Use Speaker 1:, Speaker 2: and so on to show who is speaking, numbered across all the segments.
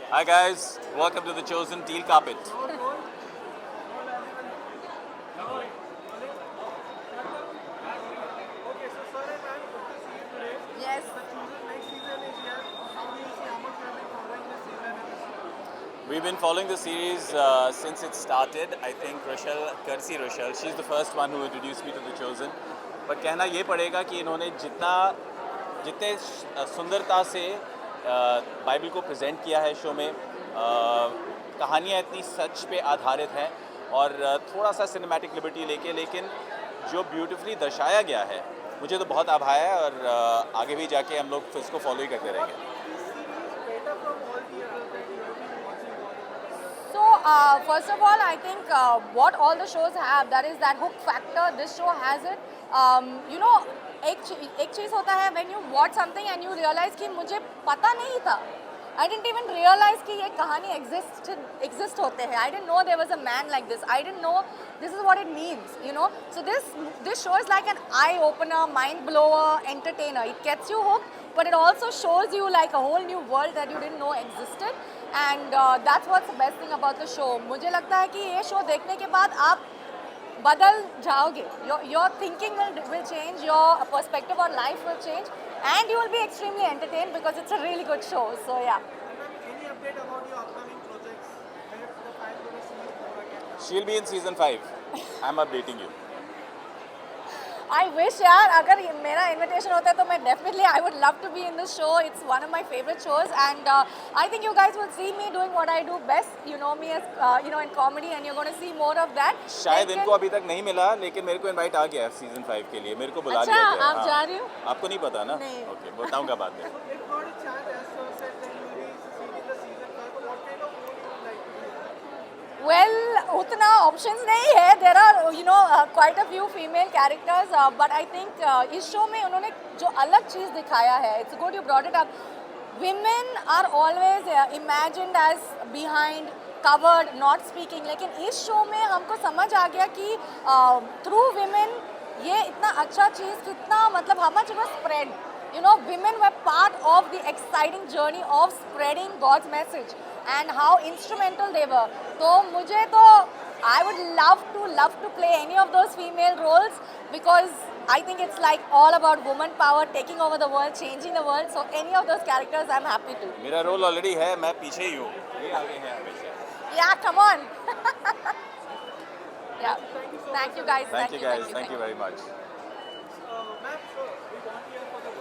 Speaker 1: Hi guys, welcome to the chosen teal carpet.
Speaker 2: Yes.
Speaker 1: We've been following the series since it started. I think Rochelle, Kursi Rochelle, she's the first one who introduced me to the chosen. But कहना ये पड़ेगा कि इन्होंने जितने सुंदरता से Bible को present किया है शो में, कहानियाँ इतनी सच पे आधारित हैं और थोड़ा सा सिनेमैटिक लिबर्टी लेके, लेकिन जो ब्यूटीफुली दर्शाया गया है, मुझे तो बहुत आभार है और आगे भी जाके हम लोग इसको फॉलो ही करते रहेंगे.
Speaker 2: So, first of all, I think what all the shows have, that is that hook factor. This show has it. You know, एक चीज़ होता है when you watch something and you realize कि मुझे पता नहीं था. I didn't even realize कि ये कहानी exist होते हैं. I didn't know there was a man like this. I didn't know this is what it means. You know, so this show is like an eye opener, mind blower, entertainer. It gets you hooked, but it also shows you like a whole new world that you didn't know existed. And that's what's the best thing about the show. मुझे लगता है कि ये show देखने के बाद आप बदल जाओगे. Your thinking will change, your perspective on life will change, and you will be extremely entertained because it's a really good show. So yeah.
Speaker 3: Any update about your upcoming projects? When the fans gonna see you more again?
Speaker 1: She'll be in season 5. I'm updating you.
Speaker 2: I wish यार अगर मेरा invitation होता है तो मैं definitely I would love to be in this show. It's one of my favorite shows, and I think you guys will see me doing what I do best. You know me as in comedy, and you're going to see more of that.
Speaker 1: शायद इनको अभी तक नहीं मिला, लेकिन मेरे को invite आ गया है सीजन 5 के लिए. मेरे को बुला
Speaker 2: अच्छा,
Speaker 1: लिया गया.
Speaker 2: आप जा रही हो?
Speaker 1: आपको नहीं पता ना?
Speaker 2: नहीं.
Speaker 1: ओके, बताऊंगा बाद में.
Speaker 3: If not a chance, as Sir said, then you'll be seeing the season 5. What kind of role you would like to play?
Speaker 2: Well, उतना options नहीं है. There are quite a few female characters, but I think इस show में उन्होंने जो अलग चीज़ दिखाया है, it's good you brought it up. Women are always imagined as behind, covered, not speaking. लेकिन इस show में हमको समझ आ गया कि through women ये इतना अच्छा चीज़ कितना मतलब how much it was spread. You know, women were part of the exciting journey of spreading God's message and how instrumental they were. तो मुझे तो I would love to play any of those female roles because I think it's like all about woman power taking over the world, changing the world. So any of those characters I'm happy to.
Speaker 1: मेरा role already है, मैं पीछे ही हूँ. ये आगे है हमेशा.
Speaker 2: Yeah, come on. Yeah. Thank you guys.
Speaker 1: Thank you guys. Thank you very much.
Speaker 3: Ma'am, so we want to hear for the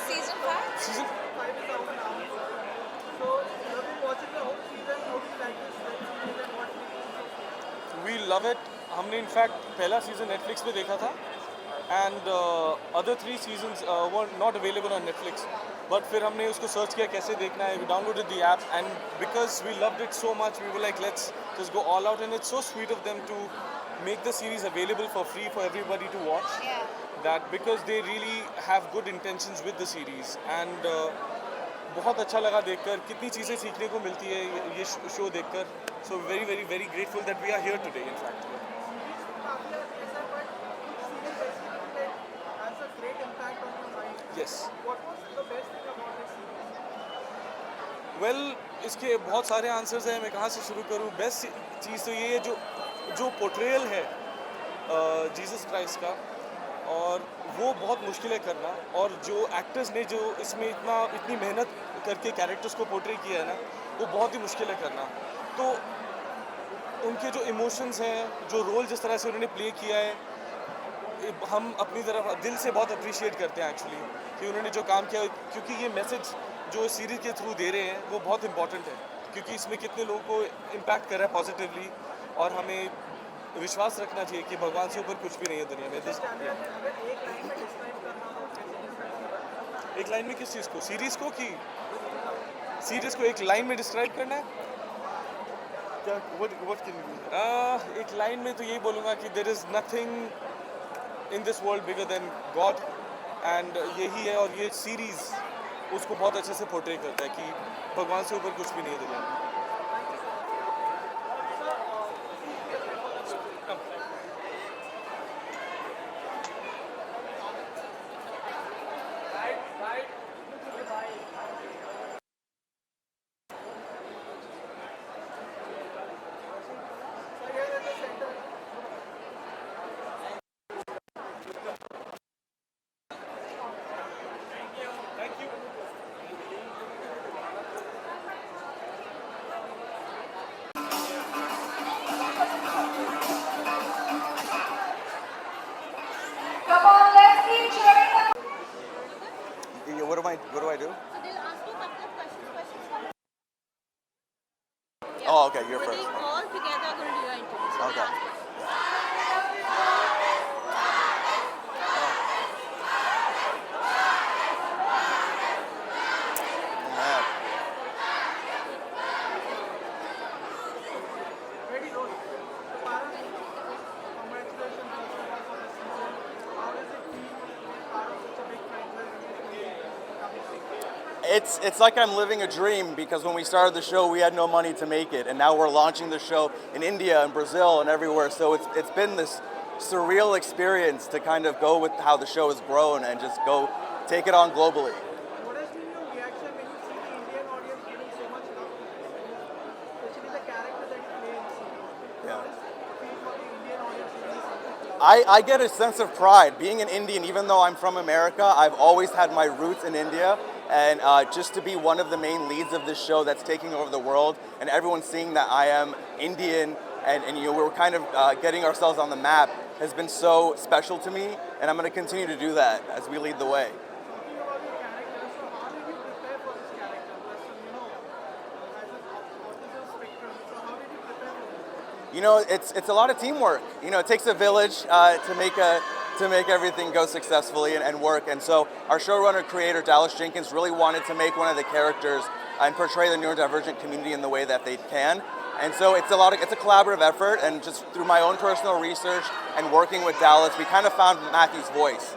Speaker 2: Season 5?
Speaker 3: season 5 is out now. So you have been watching the whole season. How do you like this season and what do you think?
Speaker 4: We love it. हमने in fact पहला season Netflix पे देखा था and other 3 seasons were not available on Netflix but फिर हमने उसको search किया कैसे देखना है. We downloaded the app and because we loved it so much we were like let's just go all out and it's so sweet of them to make the series available for free for everybody to watch. That because they really have good intentions with the series and बहुत अच्छा लगा देखकर कितनी चीज़ें सीखने को मिलती है ये शो देखकर. So very grateful that we are here today in fact.
Speaker 3: Has a great impact on your mind.
Speaker 4: Yes.
Speaker 3: What was the best thing about this series?
Speaker 4: Well, इसके बहुत सारे आंसर्स हैं. मैं कहाँ से शुरू करूँ. बेस्ट चीज़ तो ये है जो पोर्ट्रेयल है जीसस क्राइस्ट का और वो बहुत मुश्किल है करना और जो एक्टर्स ने जो इसमें इतनी मेहनत करके कैरेक्टर्स को पोर्ट्रे किया है ना वो बहुत ही मुश्किल है करना. तो उनके जो इमोशंस हैं जो रोल जिस तरह से उन्होंने प्ले किया है हम अपनी तरफ दिल से बहुत अप्रिशिएट करते हैं एक्चुअली कि उन्होंने जो काम किया, क्योंकि ये मैसेज जो सीरीज़ के थ्रू दे रहे हैं वो बहुत इंपॉर्टेंट है, क्योंकि इसमें कितने लोगों को इम्पैक्ट कर रहा है पॉजिटिवली, और हमें विश्वास रखना चाहिए कि भगवान से ऊपर कुछ भी नहीं है दुनिया में।
Speaker 3: अगर एक लाइन में डिस्क्राइब करना हो कैसे describe
Speaker 4: एक लाइन में किस चीज़ को, सीरीज़ को, कि सीरीज़ को एक लाइन में डिस्क्राइब करना है क्या? व्हाट कैन यू, एक लाइन में तो यही बोलूँगा कि there is nothing in this world bigger than God, and यही है, और ये सीरीज़ उसको बहुत अच्छे से पोर्ट्रे करता है कि भगवान से ऊपर कुछ भी नहीं है दुनिया में।
Speaker 3: So here at the center,
Speaker 4: Thank you.
Speaker 2: Come on, let's keep cheering.
Speaker 5: What do I do?
Speaker 6: So they'll ask you a couple of questions.
Speaker 5: Oh, okay, you're
Speaker 6: But
Speaker 5: first.
Speaker 6: they all together are going to do your interview. So
Speaker 5: Okay.
Speaker 6: they'll ask questions.
Speaker 5: Yeah.
Speaker 3: very low. So Parag, congratulations first of all for the season. How does it feel to be part of such a big franchise coming?
Speaker 5: It's like I'm living a dream, because when we started the show, we had no money to make it, and now we're launching the show in India and Brazil and everywhere. So it's been this surreal experience to kind of go with how the show has grown and just go take it on globally.
Speaker 3: What has been your reaction when you see the Indian audience giving so much love to this series, especially the character that you play in the series?
Speaker 5: Yeah.
Speaker 3: How does it feel for the Indian audience giving so much love?
Speaker 5: I get a sense of pride being an Indian. Even though I'm from America, I've always had my roots in India, and just to be one of the main leads of this show that's taking over the world, and everyone seeing that I am Indian, and you know, we're kind of getting ourselves on the map, has been so special to me, and I'm going to continue to do that as we lead the way.
Speaker 3: Talking about your character, so how did you prepare for this character? Plus, as an autism spectrum, so how did you prepare for this?
Speaker 5: You know, it's a lot of teamwork. You know, it takes a village to make everything go successfully and work. And so our showrunner creator Dallas Jenkins really wanted to make one of the characters and portray the neurodivergent community in the way that they can. And so it's a collaborative effort, and just through my own personal research and working with Dallas, we kind of found Matthew's voice.
Speaker 3: So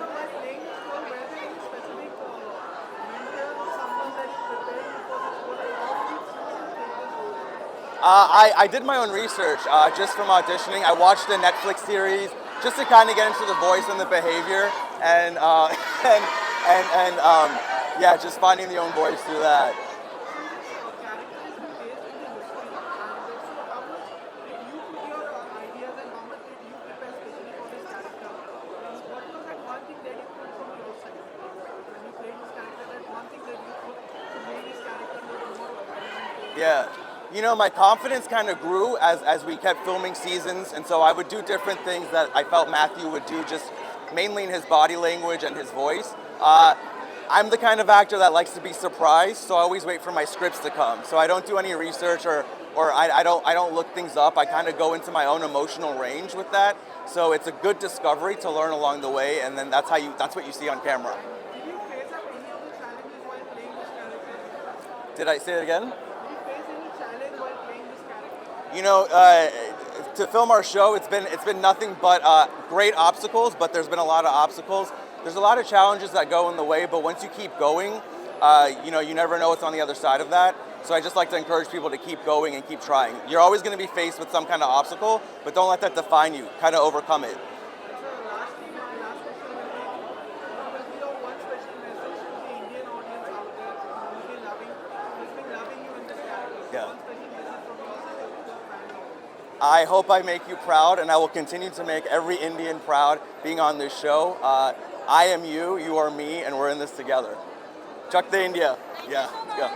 Speaker 3: while playing this role, were there any specific mentor or someone that you prepared you for this role? Like, how did you choose to take this role?
Speaker 5: I did my own research just from auditioning. I watched the Netflix series just to kind of get into the voice and the behavior, and yeah, just finding the own voice through that. Yeah. You know, my confidence kind of grew as we kept filming seasons, and so I would do different things that I felt Matthew would do, just mainly in his body language and his voice. I'm the kind of actor that likes to be surprised, so I always wait for my scripts to come. So I don't do any research, or I don't look things up. I kind of go into my own emotional range with that. So it's a good discovery to learn along the way, and then that's what you see on camera.
Speaker 3: Did you face up any of the challenges while playing this character?
Speaker 5: Did I say it again?
Speaker 3: Did you face any challenge while playing this character?
Speaker 5: You know, to film our show, it's been nothing but great obstacles, but there's been a lot of obstacles. There's a lot of challenges that go in the way, but once you keep going, you know, you never know what's on the other side of that. So I just like to encourage people to keep going and keep trying. You're always going to be faced with some kind of obstacle, but don't let that define you. Kind of overcome it.
Speaker 3: So lastly, my last question will be your one special message to the Indian audience out there who's been loving you in this character. So
Speaker 5: Yeah.
Speaker 3: one special message from your side to the fan.
Speaker 5: I hope I make you proud, and I will continue to make every Indian proud being on this show. I am you, you are me, and we're in this together. Chak the India. Yeah, let's go.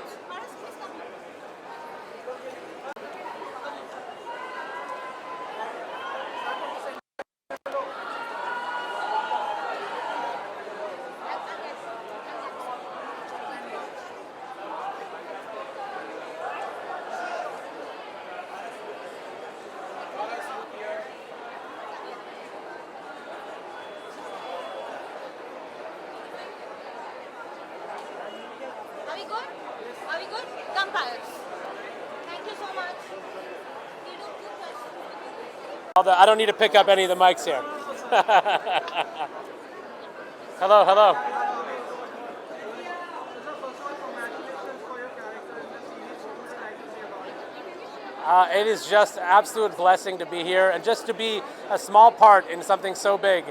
Speaker 6: Bollywood vampires. Thank you so much. We do two questions.
Speaker 7: I don't need to pick up any of the mics here. Hello, hello.
Speaker 3: So, first of all, congratulations for your character in the series. What would you like to say about it?
Speaker 7: It is just an absolute blessing to be here and just to be a small part in something so big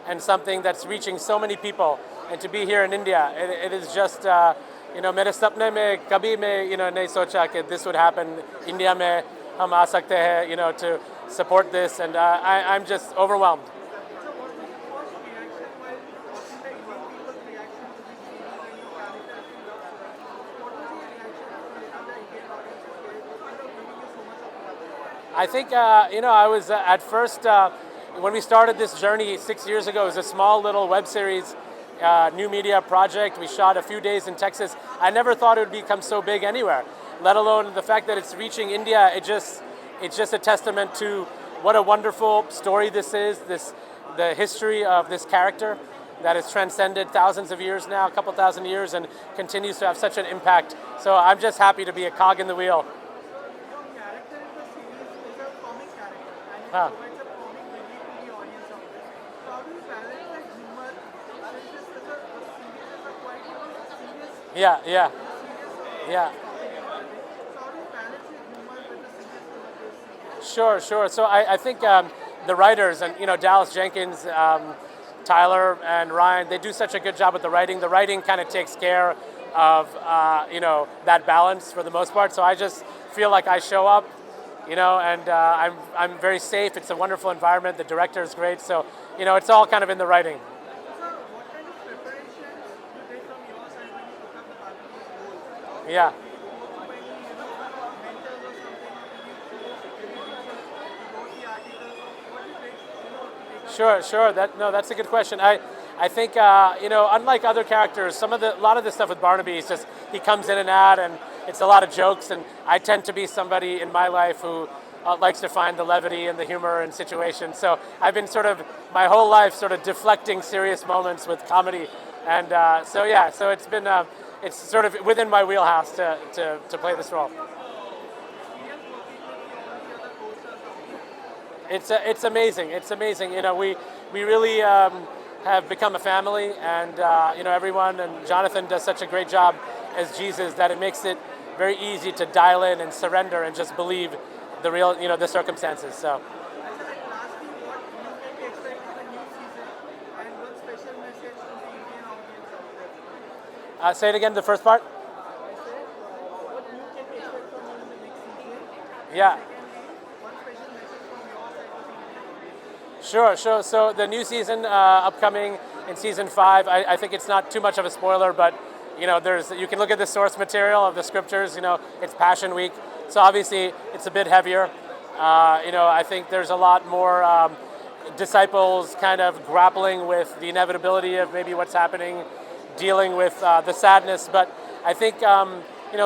Speaker 7: and something that's reaching so many people. And to be here in India, it is just, मेरे सपने में कभी मैं, नहीं सोचा कि this would happen. India में हम आ सकते हैं, to support this, and I'm just overwhelmed.
Speaker 3: So, what was your first reaction while watching the young people's reaction to this series and your character as you love so much? What was your reaction after the Indian audience was giving you so much of love?
Speaker 7: I think, I was at first, when we started this journey 6 years ago, it was a small little web series, new media project. We shot a few days in Texas. I never thought it would become so big anywhere, let alone the fact that it's reaching India. It's just a testament to what a wonderful story this is, the history of this character that has transcended thousands of years now, a couple thousand years, and continues to have such an impact. So I'm just happy to be a cog in the wheel.
Speaker 3: Your character in the series is a comic character and it
Speaker 7: Huh.
Speaker 3: provides a comic relief to the audience out there. So, how do you balance the humor since this is the series is a quite serious
Speaker 7: Yeah.
Speaker 3: serious
Speaker 7: Yeah.
Speaker 3: topic in a way? So, how do you balance your humor with the seriousness of this series?
Speaker 7: Sure. So I think the writers and Dallas Jenkins, Tyler and Ryan, they do such a good job with the writing. The writing kind of takes care of that balance for the most part. So I just feel like I show up, and I'm very safe. It's a wonderful environment. The director is great. So it's all kind of in the writing.
Speaker 3: So, what kind of preparations you did from your side when you took up the Barbie's role?
Speaker 7: Yeah.
Speaker 3: When you mentors or something, did you wrote the articles? What you did, to take up?
Speaker 7: Sure. That's a good question. I think unlike other characters, a lot of the stuff with Barnaby is just he comes in and out, and it's a lot of jokes. And I tend to be somebody in my life who likes to find the levity and the humor in situations. So I've been sort of my whole life sort of deflecting serious moments with comedy, and so it's been it's sort of within my wheelhouse to play this role. It's amazing. It's amazing. We really have become a family, and everyone, and Jonathan does such a great job as Jesus that it makes it very easy to dial in and surrender and just believe the real, the circumstances. So.
Speaker 3: Lastly, what you can expect from the new season and what special message to the Indian audience out there?
Speaker 7: Say it again, the first part.
Speaker 3: I said, what you can expect from you in the next season?
Speaker 7: Yeah.
Speaker 3: Secondly, one special message from your side to the Indian audience.
Speaker 7: Sure. So the new season upcoming in season 5, I think it's not too much of a spoiler, but you can look at the source material of the scriptures. It's Passion Week, so obviously it's a bit heavier. I think there's a lot more disciples kind of grappling with the inevitability of maybe what's happening, dealing with the sadness. But I think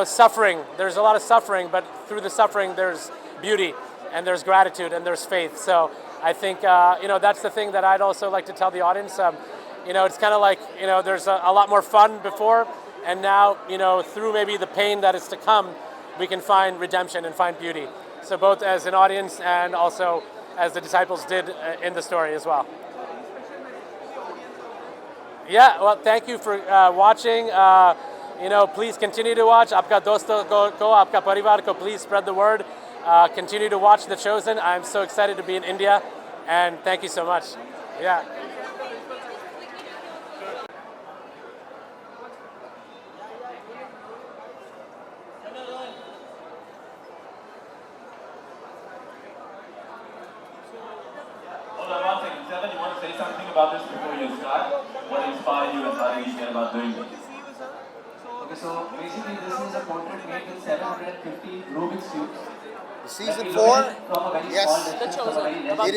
Speaker 7: suffering. There's a lot of suffering, but through the suffering there's beauty, and there's gratitude, and there's faith. So I think that's the thing that I'd also like to tell the audience. It's kind of like there's a lot more fun before, and now through maybe the pain that is to come, we can find redemption and find beauty. So both as an audience and also as the disciples did in the story as well. Yeah, well, thank you for watching. Please continue to watch. Aapka doston ko, aapka parivar ko, please spread the word. Continue to watch The Chosen. I'm so excited to be in India, and thank you so much. Yeah.
Speaker 8: Hold on one second. Seven, you want to say something about this before you start? What inspired you and how did you get about doing this?
Speaker 9: Okay, so basically this is a portrait made with 750 Rubik's cubes.
Speaker 10: Season 4, yes,
Speaker 9: It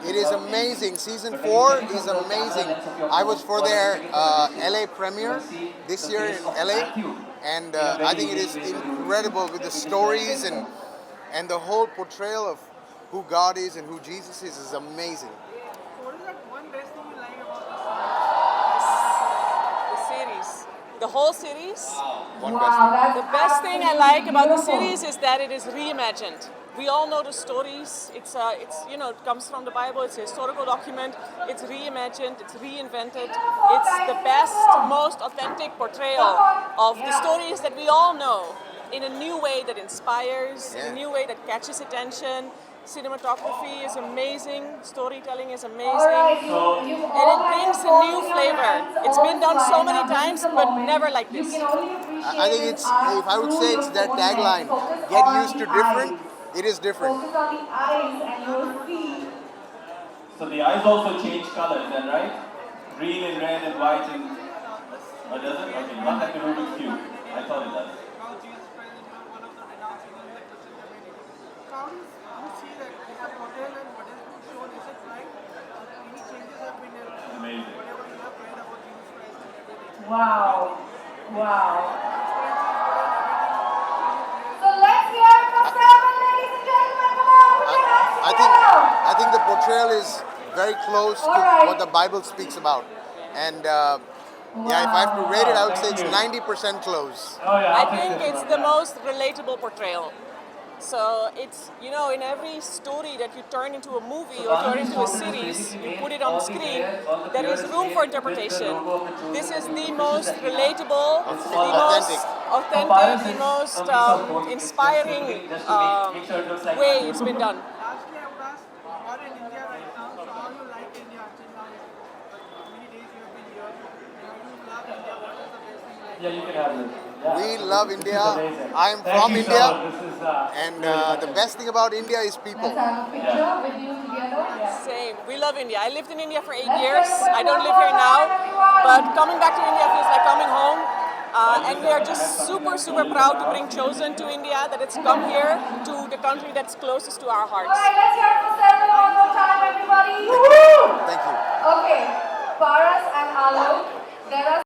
Speaker 10: it is amazing. Season 4 is amazing. I was for their LA premiere this year in LA, and I think it is incredible with the stories and the whole portrayal of who God is and who Jesus is amazing.
Speaker 3: What is that one best thing you like about
Speaker 11: The series. The whole series.
Speaker 5: One best thing.
Speaker 11: The best thing I like about the series is that it is reimagined. We all know the stories. It's it comes from the Bible. It's a historical document. It's reimagined. It's reinvented. It's the best, most authentic portrayal of the stories that we all know in a new way that inspires, in a new way that catches attention. Cinematography is amazing, storytelling is amazing, and it brings a new flavor. It's been done so many times, but never like this.
Speaker 10: I think it's, if I would say it's their tagline, get used to different, it is different.
Speaker 8: So the eyes also change colors, then, right? Green and red and white and... Oh, does it? Okay, not like the Rubik's Cube. I thought it does.
Speaker 3: Now Jesus Christ is one of the renowned figures in the Christian community. So how do you see that in the Patel and what has been shown, is it right? Any changes have been made?
Speaker 8: Amazing.
Speaker 3: Whatever you have read about Jesus Christ and everything.
Speaker 2: Wow. Wow.
Speaker 3: So
Speaker 2: let's hear it for seven, ladies and gentlemen. Come on, put your hands together.
Speaker 10: I think the portrayal is very close to what the Bible speaks about. And yeah, if I have to rate it, I would say it's 90% close.
Speaker 11: I think it's the most relatable portrayal. So it's, in every story that you turn into a movie or turn into a series, you put it on the screen, there is room for interpretation. This is the most relatable, the most authentic, the most inspiring way it's been done.
Speaker 3: lastly, I would ask, you are in India right now, so how do you like India until now? How many days you have been here? You love India, what is the best thing you like?
Speaker 8: Yeah, you can have it.
Speaker 10: We love India. I am from India. And the best thing about India is people.
Speaker 11: Same. We love India. I lived in India for 8 years. I don't live here now, but coming back to India feels like coming home. And we are just super, super proud to bring Chosen to India, that it's come here to the country that's closest to our hearts.
Speaker 2: All right, let's hear it for seven one more time, everybody. Woo!
Speaker 10: Thank you.
Speaker 2: Okay, Paras and Alok, there are...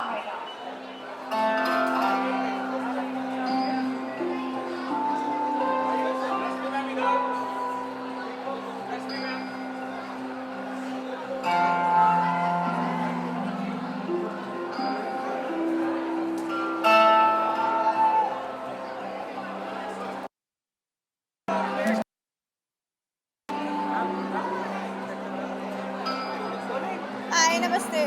Speaker 6: Hi, namaste.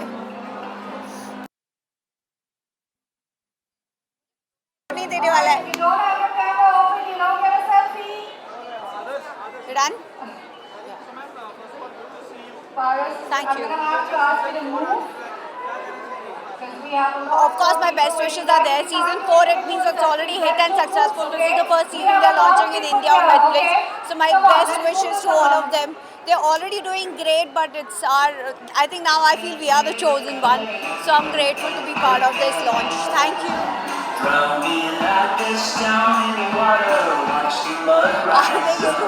Speaker 6: नहीं देने वाला है.
Speaker 2: You don't have your camera open, you don't get a selfie.
Speaker 6: You done?
Speaker 2: Paras,
Speaker 6: Thank
Speaker 2: I'm
Speaker 6: you.
Speaker 2: gonna have to ask you to move. Because we have a lot
Speaker 6: Of course, my best wishes are there. Season 4, it means it's already hit and successful. This is the first season they're launching in India on Netflix. So my best wishes to all of them. They're already doing great, but I think now I feel we are the chosen one. So I'm grateful to be part of this launch. Thank you.
Speaker 12: Drown me like a stone in water, watch the mud rise up.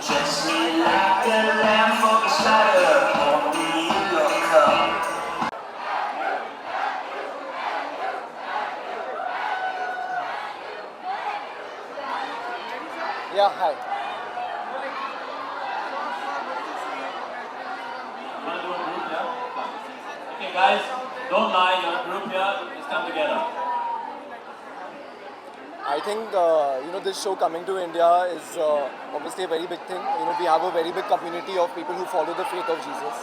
Speaker 12: Dress me like a lamb for the slaughter, pour me in your cup.
Speaker 10: Yeah, hi.
Speaker 8: Okay, guys, don't lie. You're a group here. Just come together.
Speaker 13: I think this show coming to India is obviously a very big thing. We have a very big community of people who follow the faith of Jesus,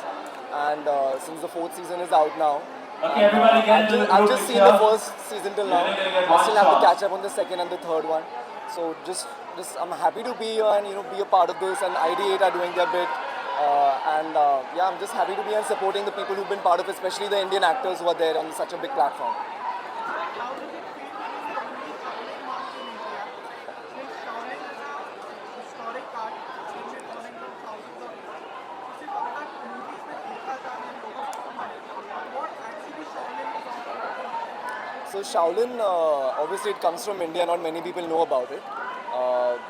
Speaker 13: and since the 4th season is out now,
Speaker 8: Okay, everybody get into the
Speaker 13: I've
Speaker 8: group
Speaker 13: just seen
Speaker 8: picture.
Speaker 13: the first season till now.
Speaker 8: You're only gonna get
Speaker 13: I
Speaker 8: one
Speaker 13: still have
Speaker 8: shot.
Speaker 13: to catch up on the second and the third one. So just I'm happy to be here and be a part of this. And ID8 are doing their bit, yeah, I'm just happy to be and supporting the people who've been part of it, especially the Indian actors who are there on such a big platform.
Speaker 3: How does it feel to be the only traveling march in India? Since traveling is a historic art, it's been running from thousands of years. So सिर्फ अब तक movies में देखा था या लोगों को समझ what actually Shaolin is all about?
Speaker 13: So Shaolin, obviously it comes from India, not many people know about it.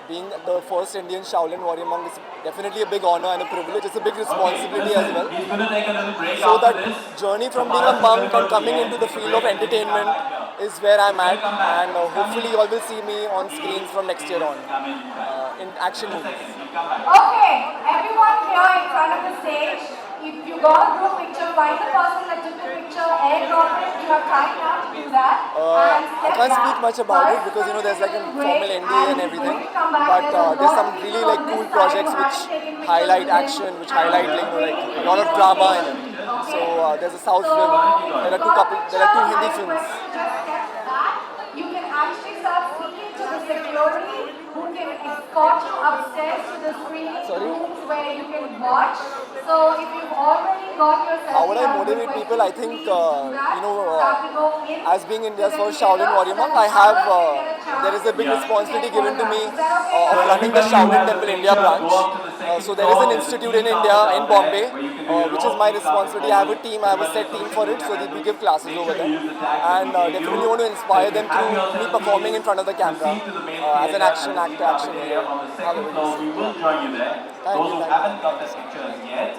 Speaker 13: Being the first Indian Shaolin warrior monk is definitely a big honor and a privilege. It's a big responsibility as well.
Speaker 8: He's going to take a little break
Speaker 13: So
Speaker 8: after
Speaker 13: that
Speaker 8: this.
Speaker 13: journey from being a monk and coming into the field of entertainment is where I'm at, and hopefully you all will see me on screens from next year on in action movies.
Speaker 2: Okay, everyone here in front of the stage, if you got a group picture, find the person that took the picture, airdrop it. You have time now to do that. And
Speaker 13: I can't speak much about it because there's like a formal NDA and everything. But there's some really like cool projects which highlight action, which highlight like a lot of drama in it. So there's a South film. There are two Hindi films.
Speaker 2: You can actually start speaking to the security who can escort you upstairs to the screening rooms where you can watch. So if you've already got your
Speaker 13: How would I motivate people? I think, as being India's first Shaolin warrior monk, there is a big responsibility given to me of running the Shaolin Temple India branch. So there is an institute in India, in Bombay, which is my responsibility. I have a team, I have a set team for it, so we give classes over there. And definitely want to inspire them through me performing in front of the camera as an action actor, action hero.
Speaker 8: So we will join you there. Those who haven't got the pictures yet,